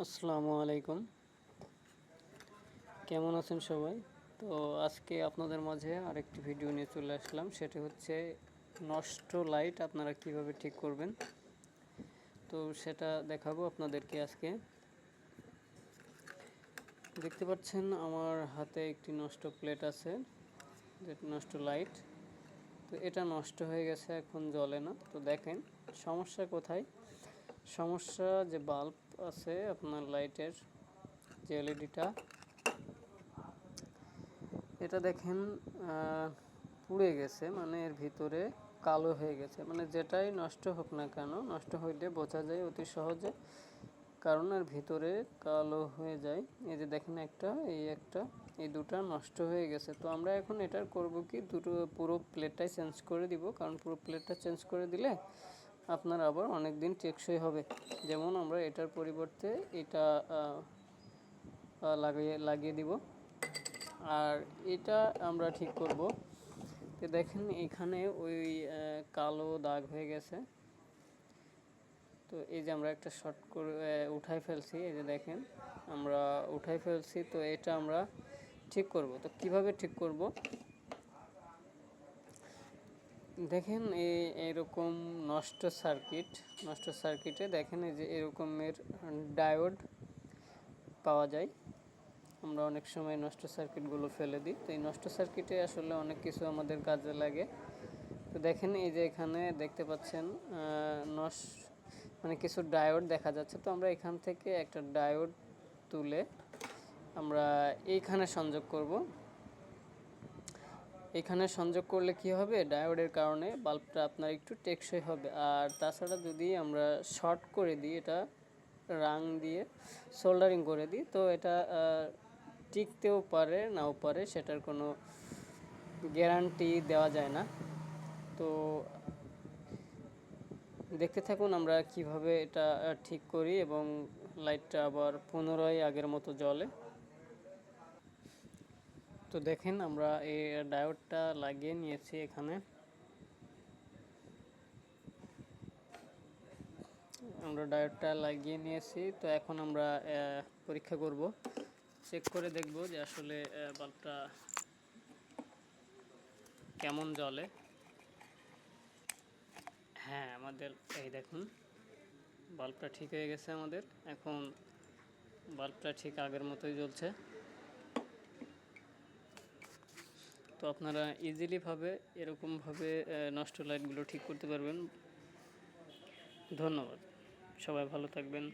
আসসালামু আলাইকুম। কেমন আছেন সবাই? তো আজকে আপনাদের মাঝে আরেকটি ভিডিও নিয়ে চলে আসলাম। সেটি হচ্ছে নষ্ট লাইট আপনারা কিভাবে ঠিক করবেন। তো সেটা দেখাবো আপনাদেরকে আজকে। দেখতে পাচ্ছেন আমার হাতে একটি নষ্ট প্লেট আছে, যেটা নষ্ট লাইট। তো এটা নষ্ট হয়ে গেছে, এখন জ্বলে না। তো দেখেন সমস্যা কোথায়। সমস্যা যে বাল্ব আছে আপনার লাইটের, যে এলইডিটা, এটা দেখেন পুড়ে গেছে, মানে এর ভিতরে কালো হয়ে গেছে। মানে যেটাই নষ্ট হোক না কেন, নষ্ট হইলে বোঝা যায় অতি সহজে, কারণ এর ভিতরে কালো হয়ে যায়। এই যে দেখেন একটা, এই দুটা নষ্ট হয়ে গেছে। তো আমরা এখন এটার করব কি, পুরো প্লেটটাই চেঞ্জ করে দিব, কারণ পুরো প্লেটটা চেঞ্জ করে দিলে আপনার আবার অনেক দিন টেকসই হবে। যেমন আমরা এটার পরিবর্তে এটা লাগিয়ে দিব, আর এটা আমরা ঠিক করব। তো দেখেন এখানে ওই কালো দাগ হয়ে গেছে। তো এই যে আমরা একটা শর্ট করে উঠাই ফেলছি, এই যে দেখেন আমরা উঠাই ফেলছি। তো এটা আমরা ঠিক করব। তো কিভাবে ঠিক করব দেখেন, এরকম নষ্ট সার্কিটে দেখেন এই যে এরকমের ডায়োড পাওয়া যায়। আমরা অনেক সময় নষ্ট সার্কিটগুলো ফেলে দিই। তো এই নষ্ট সার্কিটে আসলে অনেক কিছু আমাদের কাজে লাগে। তো দেখেন এই যে এখানে দেখতে পাচ্ছেন মানে কিছু ডায়োড দেখা যাচ্ছে। তো আমরা এখান থেকে একটা ডায়োড তুলে আমরা এইখানে সংযোগ করব। এখানে সংযোগ করলে কি হবে, ডায়োডের কারণে বাল্বটা আপনার একটু টেকসই হবে। আর তাছাড়া যদি আমরা শর্ট করে দিই, এটা রাং দিয়ে সোল্ডারিং করে দিই, তো এটা টিকতেও পারে নাও পারে, সেটার কোনো গ্যারান্টি দেওয়া যায় না। তো দেখতে থাকুন আমরা কিভাবে এটা ঠিক করি এবং লাইটটা আবার পুনরায় আগের মতো জ্বলে। তো দেখেন আমরা এই ডায়োডটা লাগিয়ে নিয়েছি এখানে। তো এখন আমরা পরীক্ষা করব, চেক করে দেখব যে আসলে বাল্বটা কেমন জ্বলে। হ্যাঁ, আমাদের এই দেখুন বাল্বটা ঠিক হয়ে গেছে আমাদের। এখন বাল্বটা ঠিক আগের মতোই জ্বলছে। তো আপনারা ইজিলিভাবে এরকমভাবে নষ্ট লাইটগুলো ঠিক করতে পারবেন। ধন্যবাদ, সবাই ভালো থাকবেন।